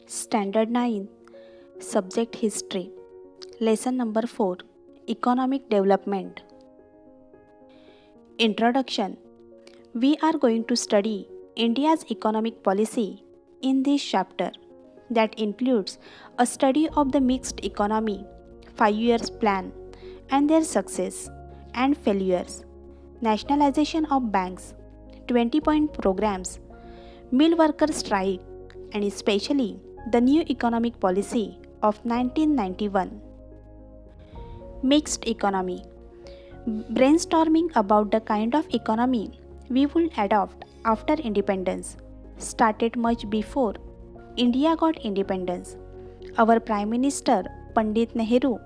Standard 9, Subject History, Lesson number 4, Economic Development. Introduction. We are going to study India's economic policy in this chapter that includes a study of the mixed economy, 5 years plan, and their success and failures, nationalization of banks, 20-point programs, mill worker strike, and especially the new economic policy of 1991. Mixed economy. Brainstorming about the kind of economy we would adopt after independence started much before India got independence. Our Prime Minister Pandit Nehru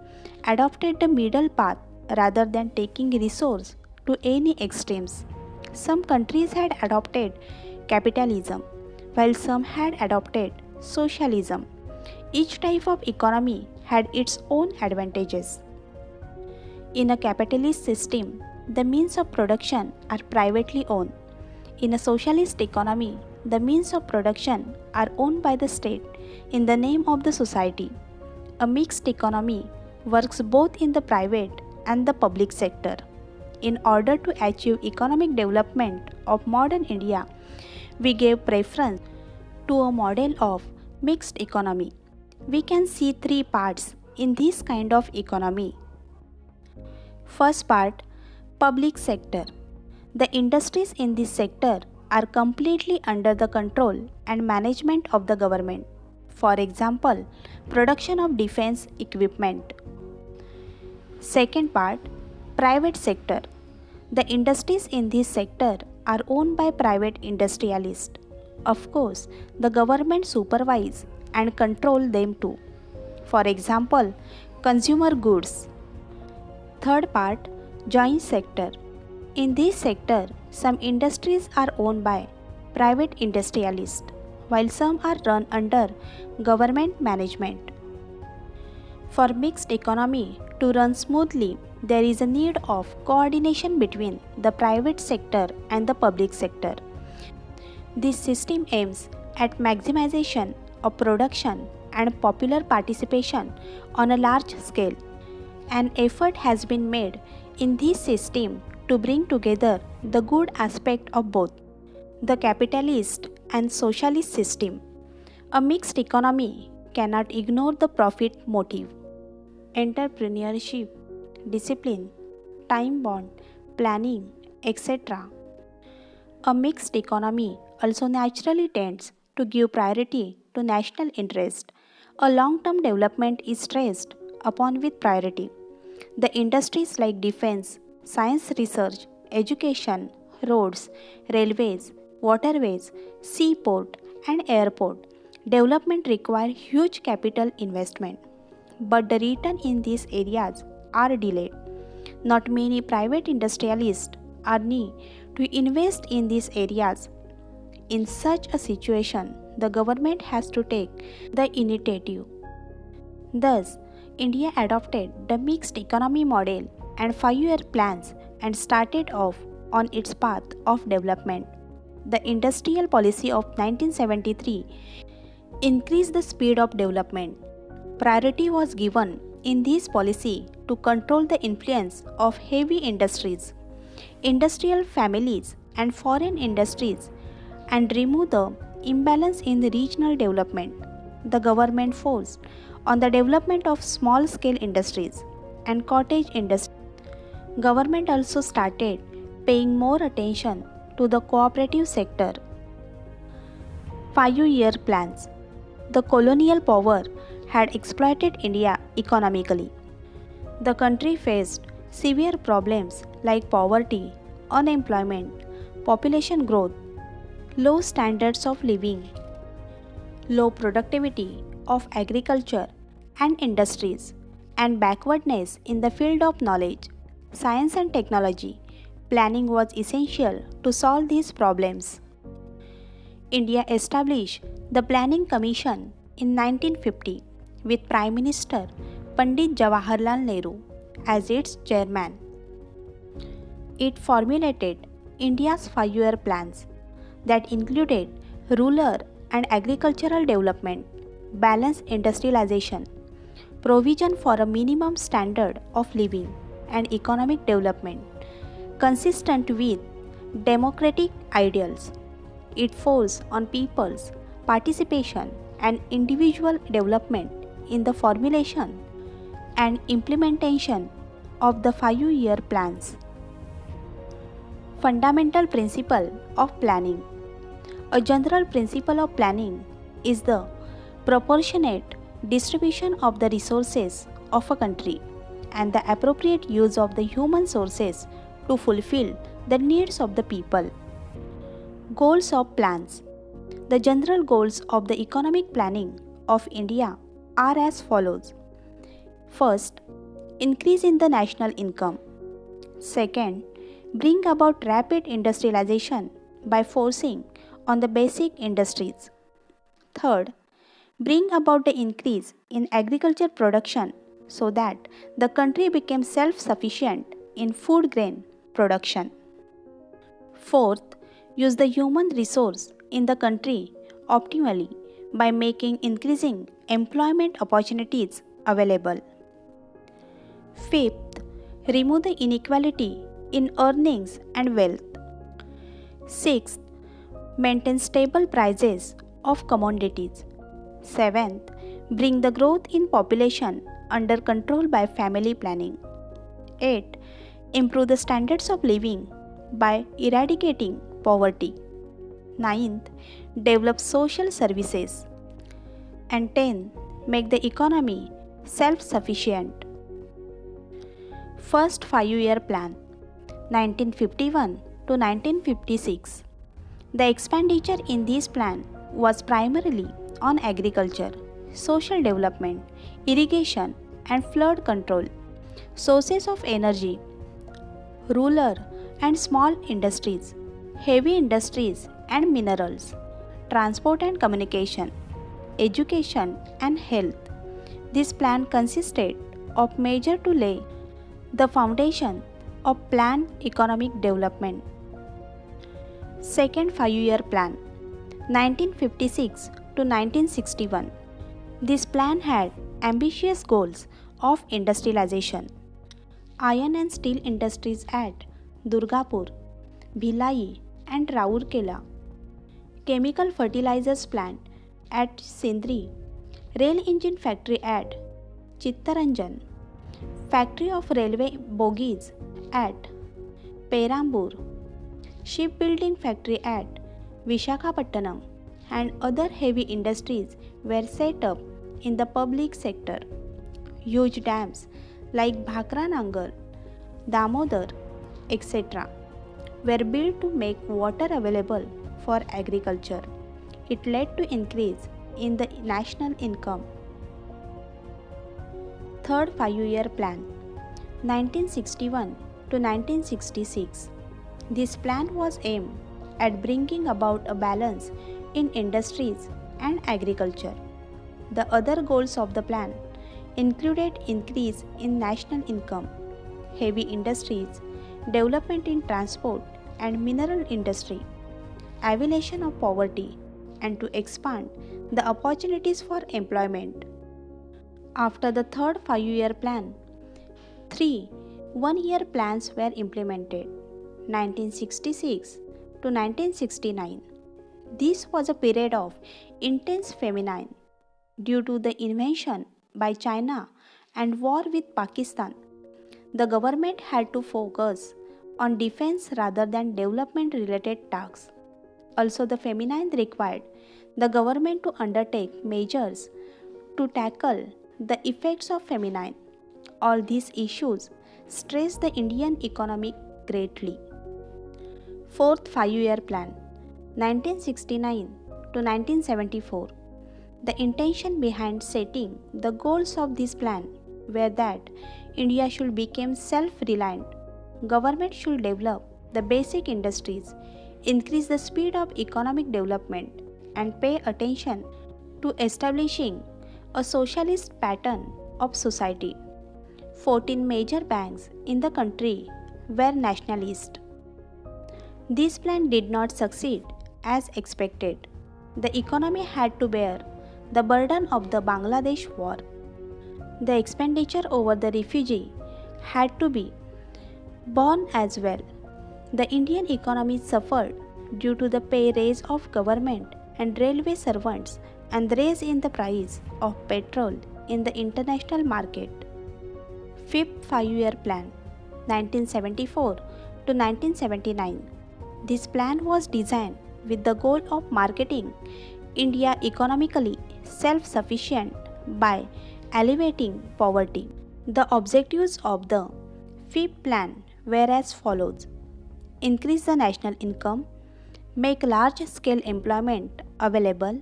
adopted the middle path rather than taking resource to any extremes. Some countries had adopted capitalism, while some had adopted socialism. Each type of economy had its own advantages. In a capitalist system, the means of production are privately owned. In a socialist economy, the means of production are owned by the state in the name of the society. A mixed economy works both in the private and the public sector. In order to achieve economic development of modern India, we gave preference to a model of mixed economy. We can see three parts in this kind of economy. First part, public sector. The industries in this sector are completely under the control and management of the government. For example, production of defense equipment. Second part, private sector. The industries in this sector are owned by private industrialists. Of course, the government supervise and control them too. For example, consumer goods. Third part, joint sector. In this sector, some industries are owned by private industrialists, while some are run under government management. For mixed economy to run smoothly, there is a need of coordination between the private sector and the public sector. This system aims at maximization of production and popular participation on a large scale. An effort has been made in this system to bring together the good aspect of both the capitalist and socialist system. A mixed economy cannot ignore the profit motive. Entrepreneurship, discipline, time bound, planning, etc. A mixed economy also naturally tends to give priority to national interest. A long-term development is stressed upon with priority. The industries like defense, science research, education, roads, railways, waterways, seaport, and airport development require huge capital investment. But the return in these areas are delayed. Not many private industrialists are need to invest in these areas. In such a situation, the government has to take the initiative. Thus, India adopted the mixed economy model and 5-year plans and started off on its path of development. The industrial policy of 1973 increased the speed of development. Priority was given in this policy to control the influence of heavy industries, industrial families, and foreign industries and remove the imbalance in the regional development. The government forced on the development of small-scale industries and cottage industry. Government also started paying more attention to the cooperative sector. 5-year plans. The colonial power had exploited India economically. The country faced severe problems like poverty, unemployment, population growth, low standards of living, low productivity of agriculture and industries, and backwardness in the field of knowledge, science and technology. Planning was essential to solve these problems. India established the Planning Commission in 1950 with Prime Minister Pandit Jawaharlal Nehru as its chairman. It formulated India's 5-year plans that included rural and agricultural development, balanced industrialization, provision for a minimum standard of living and economic development consistent with democratic ideals. It forces on people's participation and individual development in the formulation and implementation of the 5-year plans. Fundamental principle of planning. A general principle of planning is the proportionate distribution of the resources of a country and the appropriate use of the human sources to fulfill the needs of the people. Goals of plans. The general goals of the economic planning of India are as follows. First, increase in the national income. Second, bring about rapid industrialization by forcing on the basic industries. Third, bring about the increase in agriculture production so that the country becomes self-sufficient in food grain production. Fourth, use the human resource in the country optimally by making increasing employment opportunities available. Fifth, remove the inequality in earnings and wealth. Sixth, maintain stable prices of commodities. Seventh, bring the growth in population under control by family planning. 8. Improve the standards of living by eradicating poverty. 9th, develop social services. And 10. Make the economy self-sufficient. First 5-year plan 1951 to 1956. The expenditure in this plan was primarily on agriculture, social development, irrigation and flood control, sources of energy, rural and small industries, heavy industries and minerals, transport and communication, education and health. This plan consisted of measures to lay the foundation of planned economic development. Second 5-year plan 1956 to 1961. This plan had ambitious goals of industrialization. Iron and steel industries at Durgapur, Bhilai and Raurkela. Chemical fertilizers plant at Sindri. Rail engine factory at Chittaranjan. Factory of railway bogies at Perambur. Shipbuilding factory at Vishakhapatnam and other heavy industries were set up in the public sector. Huge dams like Bhakra Nangal, Damodar, etc. were built to make water available for agriculture. It led to increase in the national income. Third 5-year plan 1961 to 1966. This plan was aimed at bringing about a balance in industries and agriculture. The other goals of the plan included increase in national income, heavy industries, development in transport and mineral industry, alleviation of poverty, and to expand the opportunities for employment. After the third 5-year plan, 3 1-year plans were implemented 1966 to 1969. This was a period of intense famine due to the invasion by China and war with Pakistan. The government had to focus on defense rather than development related tasks. Also, the famine required the government to undertake measures to tackle the effects of famine. All these issues stressed the Indian economy greatly. Fourth 5-year plan 1969 to 1974. The intention behind setting the goals of this plan were that India should become self-reliant, government should develop the basic industries, increase the speed of economic development, and pay attention to establishing a socialist pattern of society. 14 major banks in the country were nationalist. This plan did not succeed as expected. The economy had to bear the burden of the Bangladesh war. The expenditure over the refugee had to be borne as well. The Indian economy suffered due to the pay raise of government and railway servants and the rise in the price of petrol in the international market. Fifth Five-Year Plan 1974 to 1979. This plan was designed with the goal of marketing India economically self-sufficient by alleviating poverty. The objectives of the fifth plan were as follows: increase the national income, make large-scale employment available,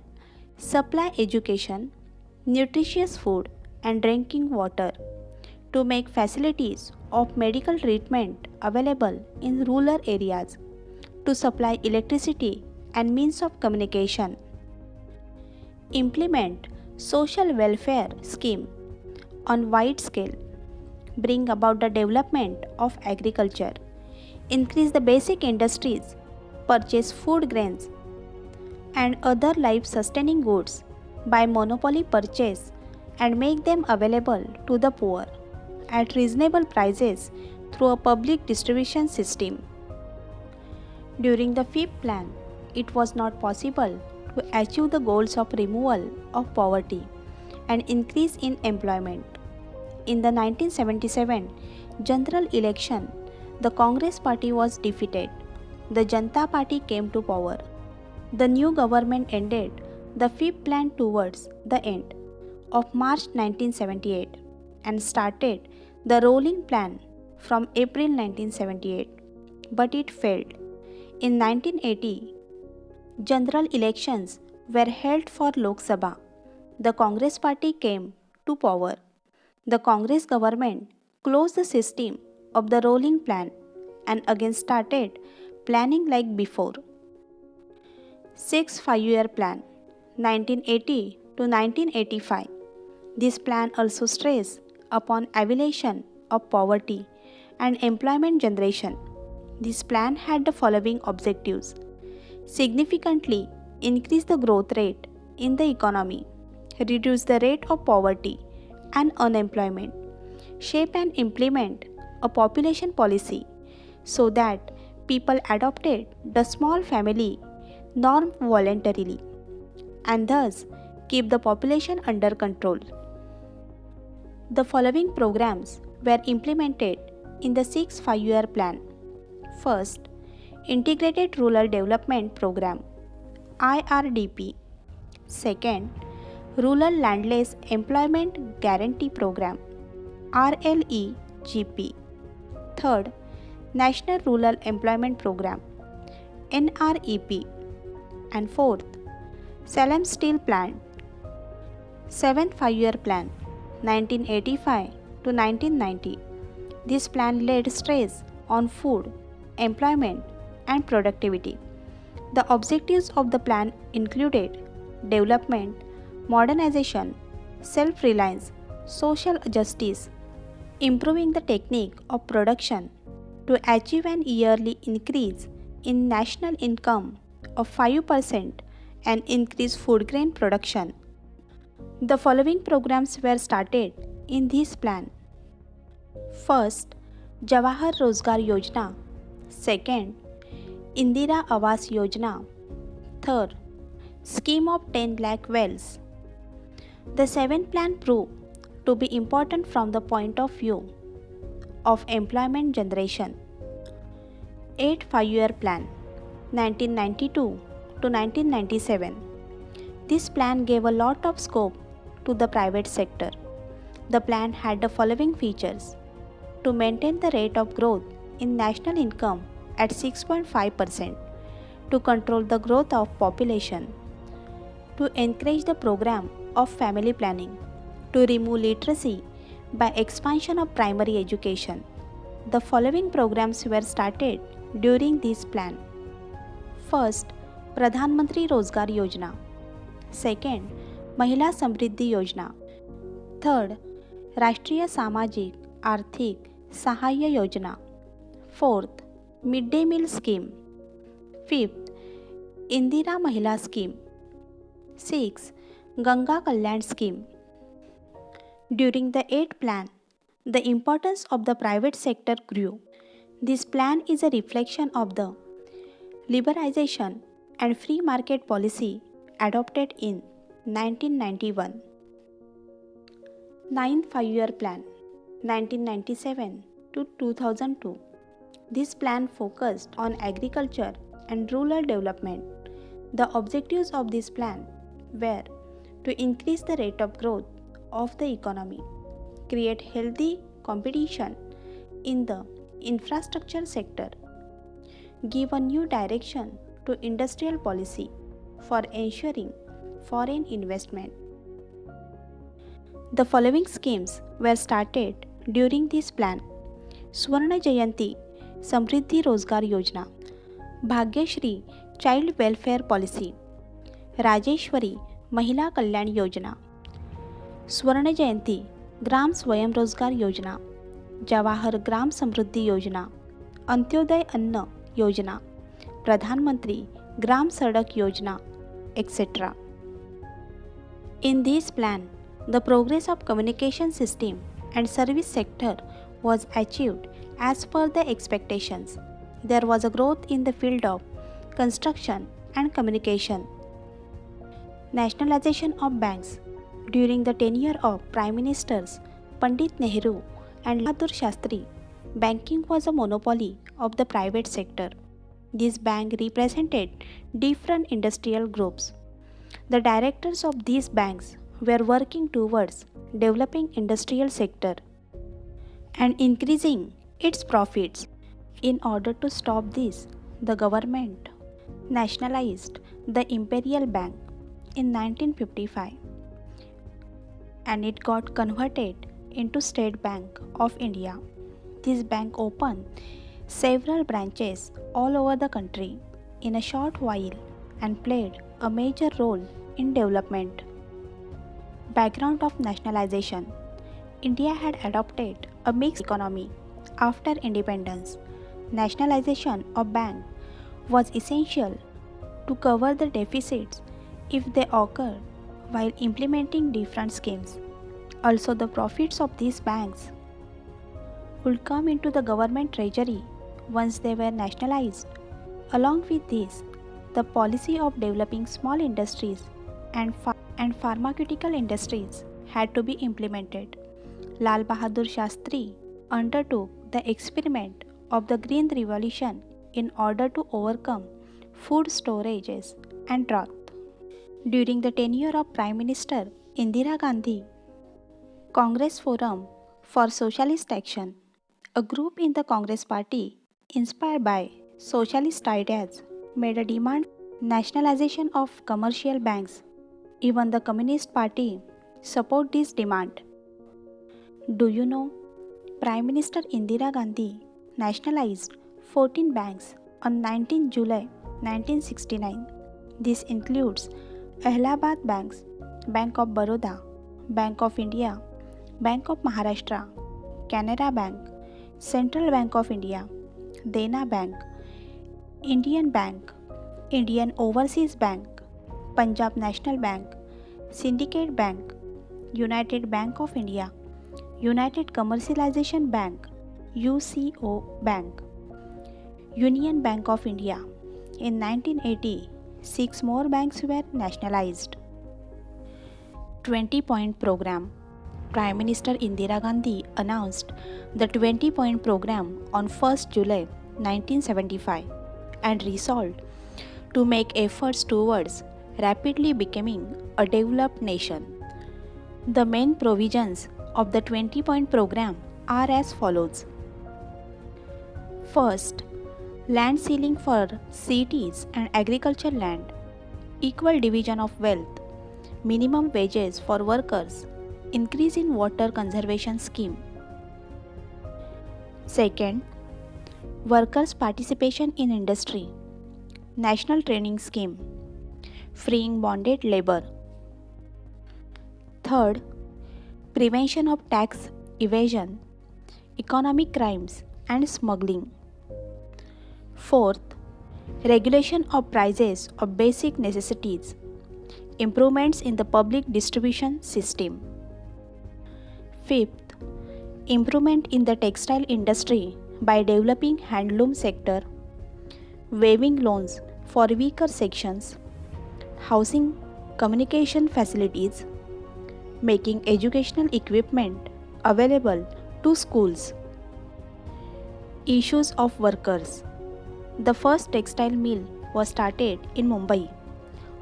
supply education, nutritious food and drinking water, to make facilities of medical treatment available in rural areas, to supply electricity and means of communication, implement social welfare scheme on wide scale, bring about the development of agriculture, increase the basic industries, purchase food grains and other life-sustaining goods by monopoly purchase and make them available to the poor at reasonable prices through a public distribution system. During the fifth plan, it was not possible to achieve the goals of removal of poverty and increase in employment. In the 1977 general election, the Congress party was defeated. The Janata Party came to power. The new government ended the fifth plan towards the end of March 1978 and started the rolling plan from April 1978, but it failed. In 1980, general elections were held for Lok Sabha. The Congress party came to power. The Congress government closed the system of the rolling plan and again started planning like before. Sixth Five-Year Plan 1980 to 1985. This plan also stressed upon alleviation of poverty and employment generation. This plan had the following objectives: significantly increase the growth rate in the economy, reduce the rate of poverty and unemployment, shape and implement a population policy so that people adopted the small family norm voluntarily and thus keep the population under control. The following programs were implemented in the sixth five-year plan. First, Integrated Rural Development Program IRDP. Second, Rural Landless Employment Guarantee Program RLEGP. Third, National Rural Employment Program NREP. And fourth, Salem Steel Plant. Seventh Five-Year Plan 1985 to 1990. This plan laid stress on food, employment and productivity. The objectives of the plan included development, modernization, self-reliance, social justice, improving the technique of production to achieve an yearly increase in national income of 5% and increase food grain production. The following programs were started in this plan. First, Jawahar Rozgar Yojana. Second, Indira Awas Yojana. Third, Scheme of 10 lakh wells. The seventh plan proved to be important from the point of view of employment generation. Eighth Five-Year Plan 1992 to 1997. This plan gave a lot of scope to the private sector. The plan had the following features: to maintain the rate of growth in national income at 6.5%, to control the growth of population, to encourage the program of family planning, to remove literacy by expansion of primary education. The following programs were started during this plan. First, Pradhan Mantri Rozgar Yojana. Second, Mahila Samriddhi Yojana. Third, Rashtriya Samajik Arthik Sahaya Yojana. Fourth, Midday Meal Scheme. Fifth, Indira Mahila Scheme. Sixth, Ganga Kalyan Scheme. During the 8th plan, the importance of the private sector grew. This plan is a reflection of the liberalization and free market policy adopted in 1991. 9th Five-Year Plan 1997 to 2002. This plan focused on agriculture and rural development. The objectives of this plan were to increase the rate of growth of the economy, create healthy competition in the infrastructure sector, give a new direction to industrial policy for ensuring foreign investment. The following schemes were started during this plan: Swarna Jayanti Samriddhi Rozgar Yojana, Bhagyashri Child Welfare Policy, Rajeshwari Mahila Kalyan Yojana, स्वर्ण जयंती ग्राम स्वयं रोजगार योजना, जवाहर ग्राम समृद्धि योजना, अंत्योदय अन्न योजना, प्रधानमंत्री ग्राम सड़क योजना, etc. In this plan, the progress of communication system and service sector was achieved as per the expectations. There was a growth in the field of construction and communication. Nationalization of banks. During the tenure of Prime Ministers Pandit Nehru and Lal Bahadur Shastri, banking was a monopoly of the private sector. This bank represented different industrial groups. The directors of these banks were working towards developing industrial sector and increasing its profits. In order to stop this, the government nationalized the Imperial Bank in 1955. And it got converted into State Bank of India. This bank opened several branches all over the country in a short while and played a major role in development. Background of nationalization. India had adopted a mixed economy after independence. Nationalization of bank was essential to cover the deficits if they occurred while implementing different schemes. Also, the profits of these banks would come into the government treasury once they were nationalized. Along with this, the policy of developing small industries and pharmaceutical industries had to be implemented. Lal Bahadur Shastri undertook the experiment of the Green Revolution in order to overcome food storages and drought. During the tenure of Prime Minister Indira Gandhi, Congress Forum for Socialist Action, a group in the Congress Party inspired by socialist ideas, made a demand for nationalization of commercial banks. Even the Communist Party supported this demand. Do you know, Prime Minister Indira Gandhi nationalized 14 banks on 19 July 1969. This includes Allahabad Banks, Bank of Baroda, Bank of India, Bank of Maharashtra, Canara Bank, Central Bank of India, Dena Bank, Indian Bank, Indian Overseas Bank, Punjab National Bank, Syndicate Bank, United Bank of India, United Commercialization Bank, UCO Bank, Union Bank of India. In 1980, 6 more banks were nationalized. 20-point program. Prime Minister Indira Gandhi announced the 20-point program on 1st July 1975 and resolved to make efforts towards rapidly becoming a developed nation. The main provisions of the 20-point program are as follows. First, land ceiling for cities and agriculture land, equal division of wealth, minimum wages for workers, increase in water conservation scheme. Second, workers' participation in industry, national training scheme, freeing bonded labor. Third, prevention of tax evasion, economic crimes and smuggling. Fourth, regulation of prices of basic necessities, improvements in the public distribution system. Fifth, improvement in the textile industry by developing handloom sector, waiving loans for weaker sections, housing communication facilities, making educational equipment available to schools. Issues of workers. The first textile mill was started in Mumbai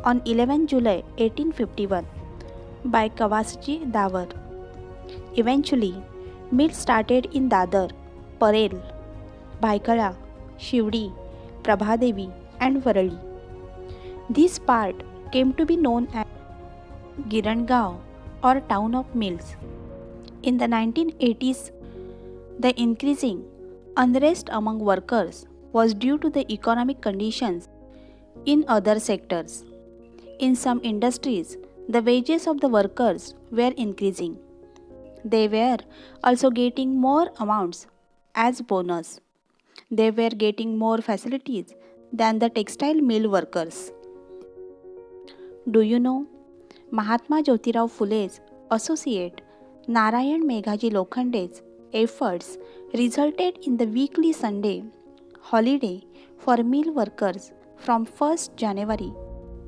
on 11 July 1851 by Kawasji Davar. Eventually, mills started in Dadar, Parel, Bhaikala, Shivdi, Prabhadevi and Varali. This part came to be known as Girangaon or town of mills. In the 1980s, the increasing unrest among workers was due to the economic conditions in other sectors. In some industries, the wages of the workers were increasing. They were also getting more amounts as bonus. They were getting more facilities than the textile mill workers. Do you know Mahatma Jyotirao Phule's associate Narayan Meghaji Lokhande's efforts resulted in the weekly Sunday holiday for mill workers from 1st January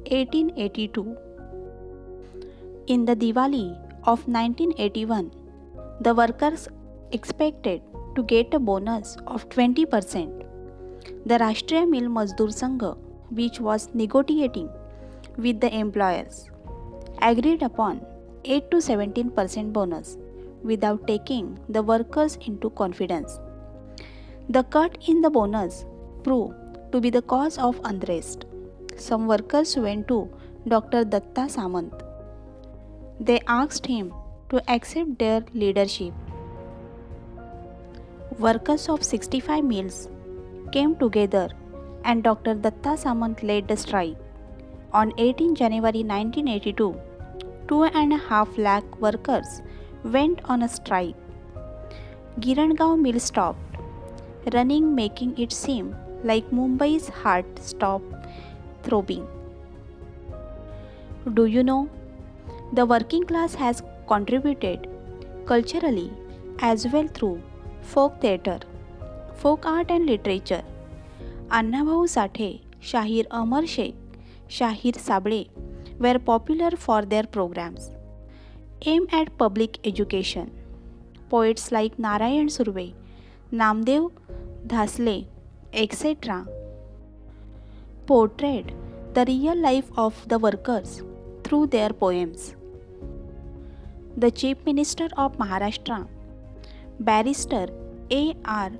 1882. In the Diwali of 1981, the workers expected to get a bonus of 20%. The Rashtriya Mill Mazdoor Sangh, which was negotiating with the employers, agreed upon 8 to 17% bonus without taking the workers into confidence. The cut in the bonus proved to be the cause of unrest. Some workers went to Dr. Datta Samant. They asked him to accept their leadership. Workers of 65 mills came together and Dr. Datta Samant led the strike. On 18 January 1982, 2.5 lakh workers went on a strike. Girangaon mill stopped running, making it seem like Mumbai's heart stopped throbbing. Do you know? The working class has contributed culturally as well through folk theatre, folk art and literature. Annabhau Sathe, Shahir Amar Sheikh, Shahir Sable were popular for their programs aimed at public education. Poets like Narayan Surve, Namdev Dhasle, etc. portrayed the real life of the workers through their poems. The Chief Minister of Maharashtra, Barrister A.R.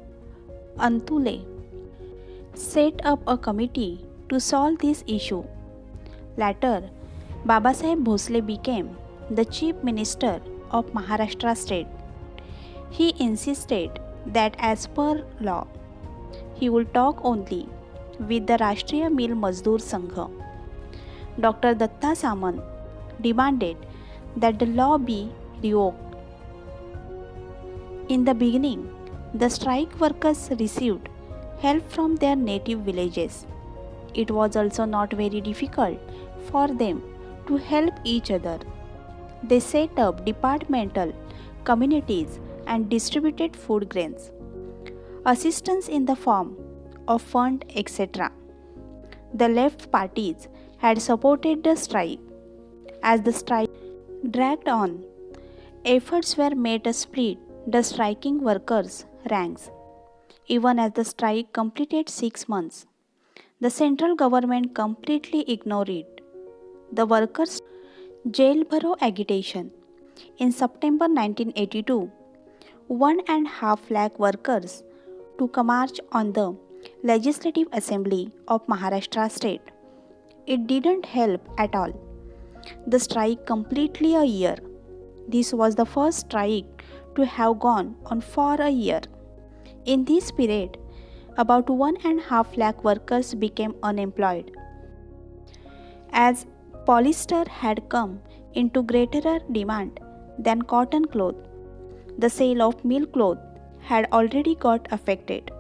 Antule, set up a committee to solve this issue. Later, Babasaheb Bhosle became the Chief Minister of Maharashtra state. He insisted that as per law, he would talk only with the Rashtriya Mill Mazdoor Sangh. Dr. Datta Samant demanded that the law be revoked. In the beginning, the strike workers received help from their native villages. It was also not very difficult for them to help each other. They set up departmental communities and distributed food grains, assistance in the form of fund, etc. The left parties had supported the strike. As the strike dragged on, efforts were made to split the striking workers' ranks. Even as the strike completed 6 months, the central government completely ignored it. The workers' jail baro agitation. In September 1982, 1.5 lakh workers took a march on the Legislative Assembly of Maharashtra state. It didn't help at all. The strike completely a year. This was the first strike to have gone on for a year. In this period, about 1.5 lakh workers became unemployed. As polyester had come into greater demand than cotton cloth, the sale of mill cloth had already got affected.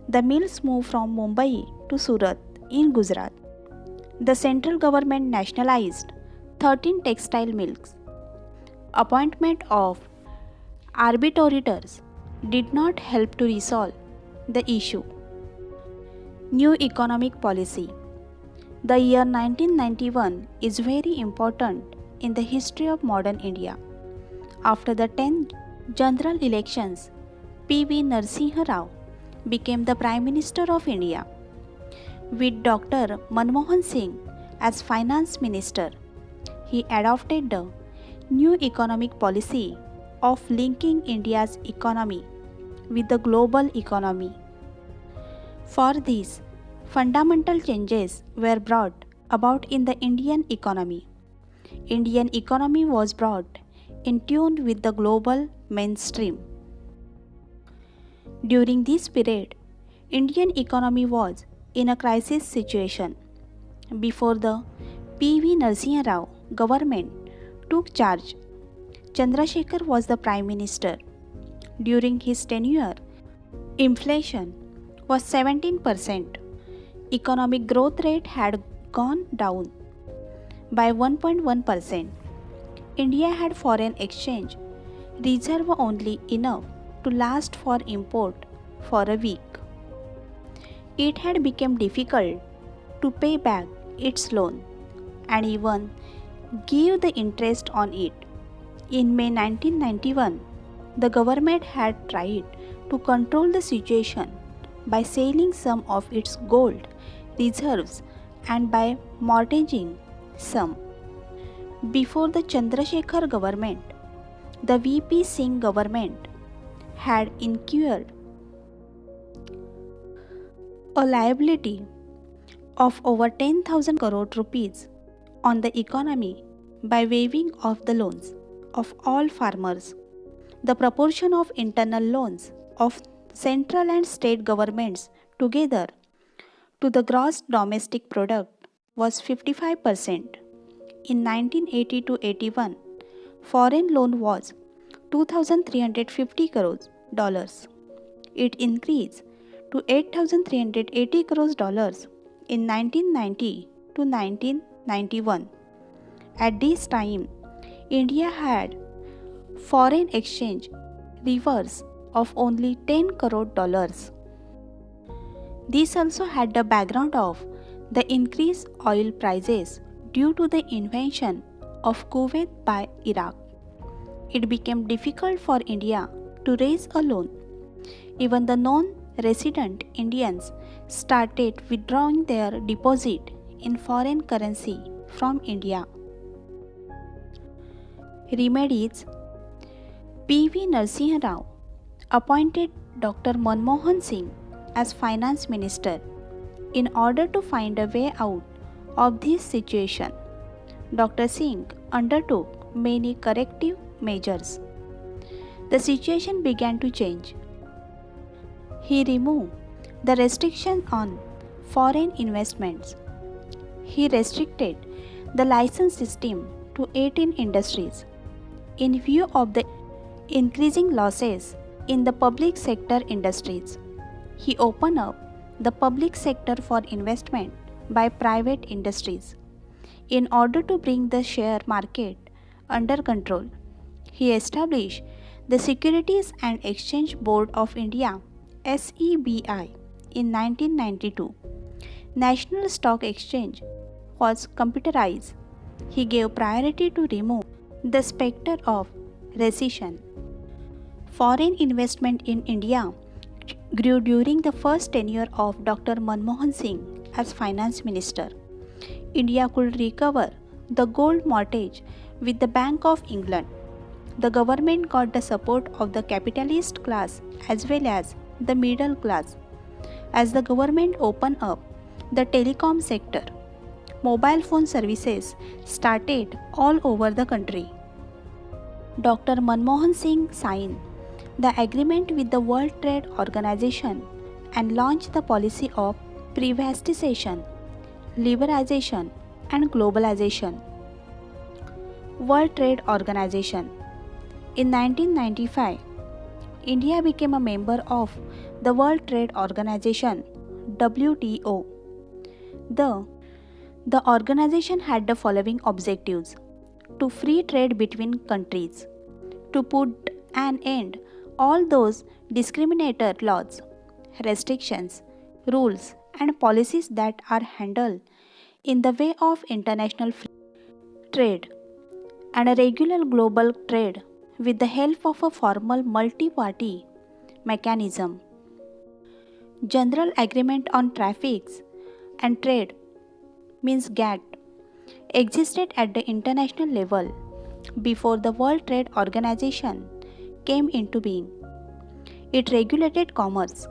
The mills moved from Mumbai to Surat in Gujarat. The central government nationalized 13 textile mills. Appointment of arbitrators did not help to resolve the issue. New economic policy. The year 1991 is very important in the history of modern India. After the 10 general elections, P.V. Narasimha Rao became the Prime Minister of India. With Dr. Manmohan Singh as Finance Minister, he adopted the new economic policy of linking India's economy with the global economy. For this, fundamental changes were brought about in the Indian economy. Indian economy was brought in tune with the global mainstream. During this period, Indian economy was in a crisis situation. Before the P.V. Narasimha Rao government took charge, Chandrasekhar was the Prime Minister. During his tenure, inflation was 17%. Economic growth rate had gone down by 1.1%. India had foreign exchange reserve only enough to last for import for a week. It had become difficult to pay back its loan and even give the interest on it. In May 1991, the government had tried to control the situation by selling some of its gold reserves and by mortgaging some. Before the Chandrasekhar government, the V.P. Singh government had incurred a liability of over 10,000 crore rupees on the economy by waiving off the loans of all farmers. The proportion of internal loans of central and state governments together to the gross domestic product was 55%. In 1980-81, foreign loan was 2,350 crores dollars. It increased to 8,380 crores dollars in 1990 to 1991. At this time, India had foreign exchange reserves of only 10 crore dollars. This also had the background of the increased oil prices due to the invasion of Kuwait by Iraq. It became difficult for India to raise a loan. Even the non-resident Indians started withdrawing their deposit in foreign currency from India. Remedies. P.V. Narasimha Rao appointed Dr. Manmohan Singh as Finance Minister in order to find a way out of this situation. Dr. Singh undertook many corrective measures. The situation began to change. He removed the restriction on foreign investments. He restricted the license system to 18 industries. In view of the increasing losses in the public sector industries, he opened up the public sector for investment by private industries. In order to bring the share market under control, he established the Securities and Exchange Board of India (SEBI) in 1992. National Stock Exchange was computerized. He gave priority to remove the specter of recession. Foreign investment in India grew during the first tenure of Dr. Manmohan Singh as Finance Minister. India could recover the gold mortgage with the Bank of England. The government got the support of the capitalist class as well as the middle class. As the government opened up the telecom sector, mobile phone services started all over the country. Dr. Manmohan Singh signed the agreement with the World Trade Organization and launched the policy of privatization, liberalization, and globalization. World Trade Organization. In 1995, India became a member of the World Trade Organization (WTO). The organization had the following objectives: to free trade between countries, to put an end all those discriminator laws, restrictions, rules and policies that are handled in the way of international free trade and a regular global trade with the help of a formal multi-party mechanism. General Agreement on Traffics and Trade means GATT existed at the international level before the World Trade Organization came into being. It regulated commerce.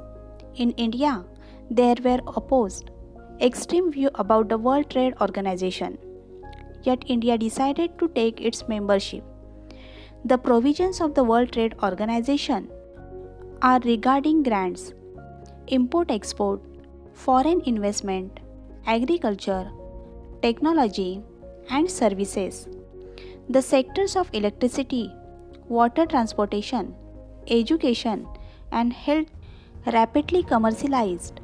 In India, there were opposed extreme view about the World Trade Organization. Yet India decided to take its membership. The provisions of the World Trade Organization are regarding grants, import-export, foreign investment, agriculture, technology, and services. The sectors of electricity, water transportation, education, and health rapidly commercialized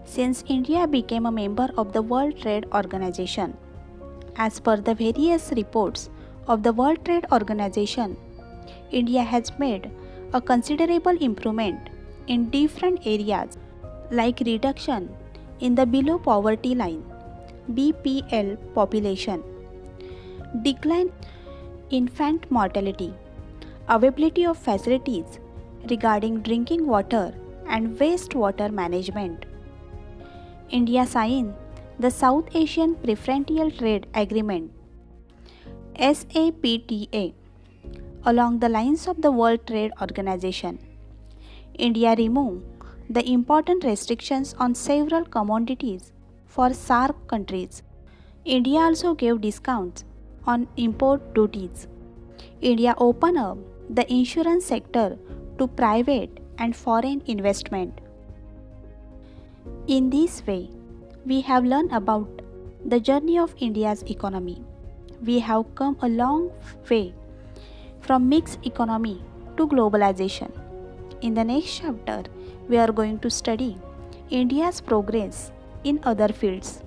since India became a member of the World Trade Organization. As per the various reports of the World Trade Organization, India has made a considerable improvement in different areas like reduction in the below poverty line (BPL) population, decline in infant mortality, availability of facilities regarding drinking water and wastewater management. India signed the South Asian Preferential Trade Agreement (SAPTA) along the lines of the World Trade Organization. India removed the important restrictions on several commodities for SAARC countries. India also gave discounts on import duties. India opened up the insurance sector to private and foreign investment. In this way, we have learned about the journey of India's economy. We have come a long way from mixed economy to globalization. In the next chapter, we are going to study India's progress in other fields.